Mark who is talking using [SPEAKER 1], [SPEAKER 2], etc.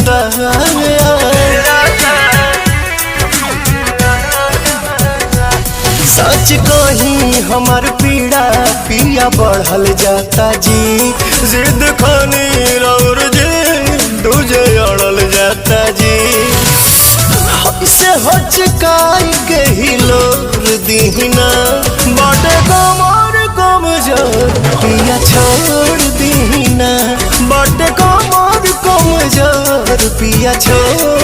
[SPEAKER 1] दाया। सच कहीं हमार पीड़ा पिया बढ़ल जाता जी, जिद खानी और जी दूजे अड़ल जाता जी। से हचकाई के ही लोर दीना बाटे कमर कमजोर पिया छोड़ दीना, बाटे कमर कमजोर पिया छोड़